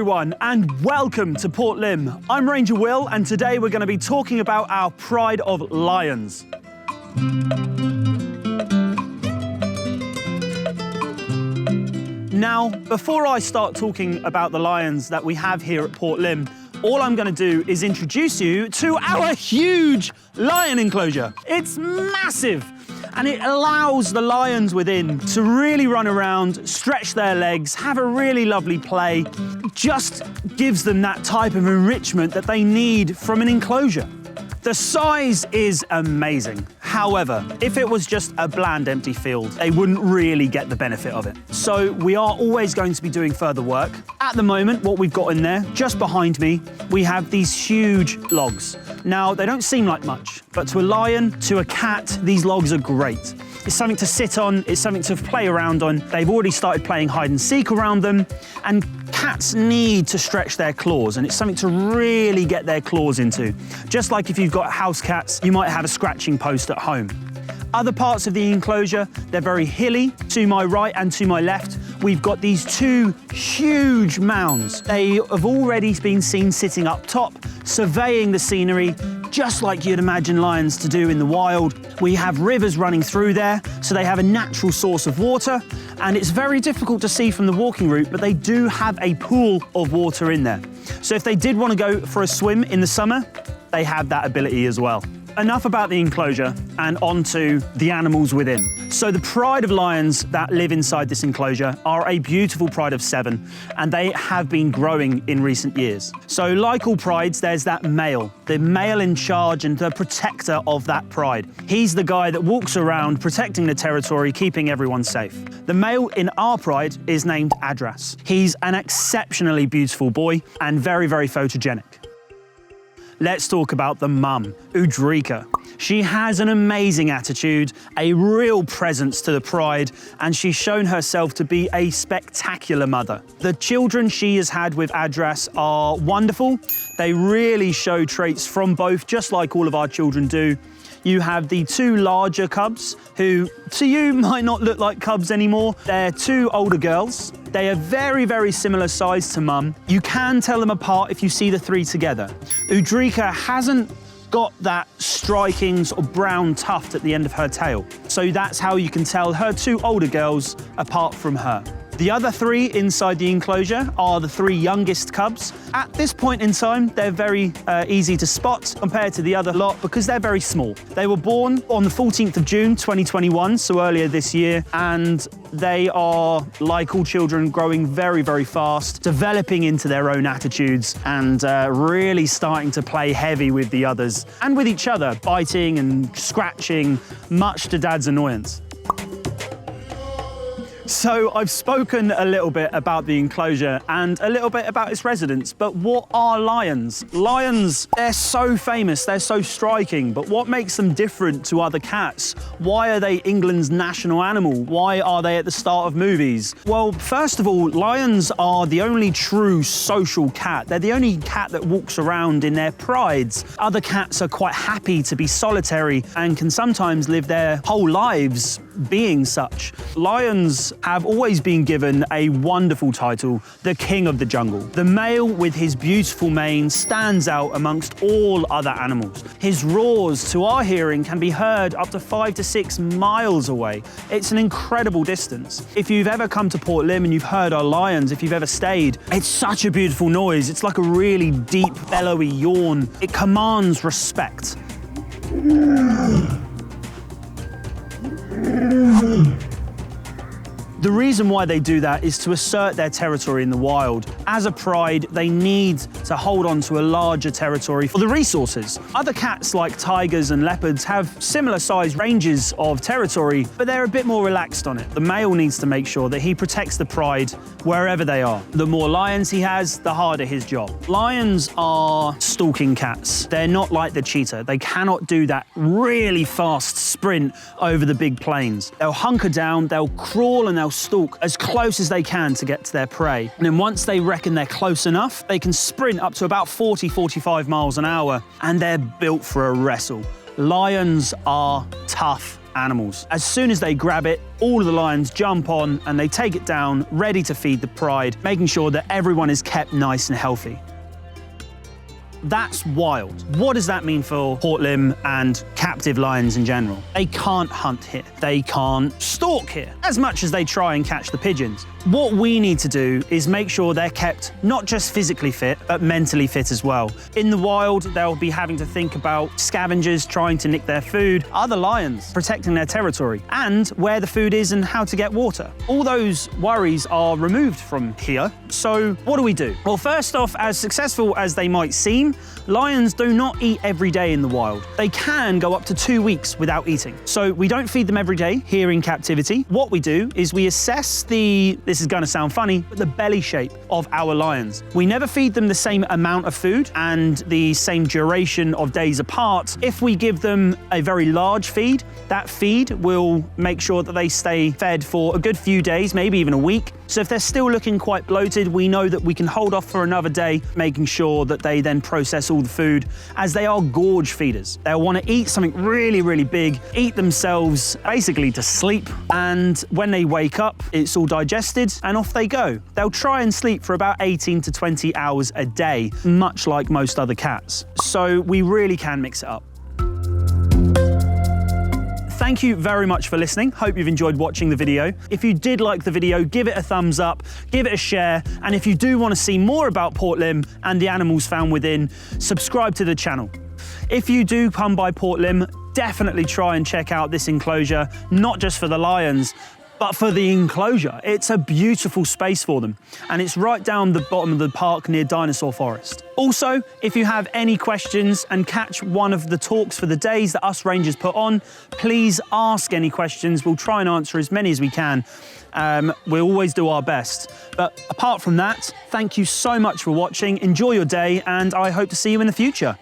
everyone, and welcome to Port Lympne. I'm Ranger Will, and today we're going to be talking about our pride of lions. Now, before I start talking about the lions that we have here at Port Lympne, all I'm going to do is introduce you to our huge lion enclosure. It's massive, and it allows the lions within to really run around, stretch their legs, have a really lovely play. Just gives them that type of enrichment that they need from an enclosure. The size is amazing. However, if it was just a bland empty field, they wouldn't really get the benefit of it. So we are always going to be doing further work. At the moment, what we've got in there, just behind me, we have these huge logs. Now, they don't seem like much, but to a lion, to a cat, these logs are great. It's something to sit on, it's something to play around on. They've already started playing hide and seek around them, and cats need to stretch their claws, and it's something to really get their claws into. Just like if you've got house cats, you might have a scratching post at home. Other parts of the enclosure, they're very hilly. To my right and to my left, we've got these two huge mounds. They have already been seen sitting up top, surveying the scenery, just like you'd imagine lions to do in the wild. We have rivers running through there, so they have a natural source of water, and it's very difficult to see from the walking route, but they do have a pool of water in there. So if they did want to go for a swim in the summer, they have that ability as well. Enough about the enclosure and on to the animals within. So the pride of lions that live inside this enclosure are a beautiful pride of 7, and they have been growing in recent years. So like all prides, there's that male, the male in charge and the protector of that pride. He's the guy that walks around protecting the territory, keeping everyone safe. The male in our pride is named Adras. He's an exceptionally beautiful boy and very, very photogenic. Let's talk about the mum, Udrika. She has an amazing attitude, a real presence to the pride, and she's shown herself to be a spectacular mother. The children she has had with Adras are wonderful. They really show traits from both, just like all of our children do. You have the two larger cubs, who to you might not look like cubs anymore. They're two older girls. They are very, very similar size to mum. You can tell them apart if you see the three together. Udrika hasn't got that striking sort of brown tuft at the end of her tail. So that's how you can tell her two older girls apart from her. The other three inside the enclosure are the three youngest cubs. At this point in time, they're very easy to spot compared to the other lot because they're very small. They were born on the 14th of June, 2021, so earlier this year, and they are, like all children, growing very, very fast, developing into their own attitudes and really starting to play heavy with the others and with each other, biting and scratching, much to Dad's annoyance. So I've spoken a little bit about the enclosure and a little bit about its residents, but what are lions? Lions, they're so famous, they're so striking, but what makes them different to other cats? Why are they England's national animal? Why are they at the start of movies? Well, first of all, lions are the only true social cat. They're the only cat that walks around in their prides. Other cats are quite happy to be solitary and can sometimes live their whole lives being such. Lions have always been given a wonderful title, the king of the jungle. The male with his beautiful mane stands out amongst all other animals. His roars to our hearing can be heard up to 5 to 6 miles away. It's an incredible distance. If you've ever come to Port Lympne and you've heard our lions, if you've ever stayed, it's such a beautiful noise. It's like a really deep, bellowy yawn. It commands respect. The reason why they do that is to assert their territory in the wild. As a pride, they need to hold on to a larger territory for the resources. Other cats like tigers and leopards have similar sized ranges of territory, but they're a bit more relaxed on it. The male needs to make sure that he protects the pride wherever they are. The more lions he has, the harder his job. Lions are stalking cats. They're not like the cheetah. They cannot do that really fast sprint over the big plains. They'll hunker down, they'll crawl, and they'll stalk as close as they can to get to their prey. And then once they reckon they're close enough, they can sprint up to about 40-45 miles an hour, and they're built for a wrestle. Lions are tough animals. As soon as they grab it, all of the lions jump on and they take it down, ready to feed the pride, making sure that everyone is kept nice and healthy. That's wild. What does that mean for Port Lympne and captive lions in general? They can't hunt here. They can't stalk here, as much as they try and catch the pigeons. What we need to do is make sure they're kept not just physically fit, but mentally fit as well. In the wild, they'll be having to think about scavengers trying to nick their food, other lions protecting their territory, and where the food is and how to get water. All those worries are removed from here. So what do we do? Well, first off, as successful as they might seem, lions do not eat every day in the wild. They can go up to 2 weeks without eating. So we don't feed them every day here in captivity. What we do is we assess this is going to sound funny, but the belly shape of our lions. We never feed them the same amount of food and the same duration of days apart. If we give them a very large feed, that feed will make sure that they stay fed for a good few days, maybe even a week. So if they're still looking quite bloated, we know that we can hold off for another day, making sure that they then process all the food, as they are gorge feeders. They'll want to eat something really, really big, eat themselves basically to sleep, and when they wake up, it's all digested and off they go. They'll try and sleep for about 18 to 20 hours a day, much like most other cats. So we really can mix it up. Thank you very much for listening. Hope you've enjoyed watching the video. If you did like the video, give it a thumbs up, give it a share, and if you do want to see more about Port Lympne and the animals found within, subscribe to the channel. If you do come by Port Lympne, definitely try and check out this enclosure, not just for the lions, but for the enclosure. It's a beautiful space for them, and it's right down the bottom of the park near Dinosaur Forest. Also, if you have any questions and catch one of the talks for the days that us rangers put on, please ask any questions. We'll try and answer as many as we can. We'll always do our best. But apart from that, thank you so much for watching. Enjoy your day, and I hope to see you in the future.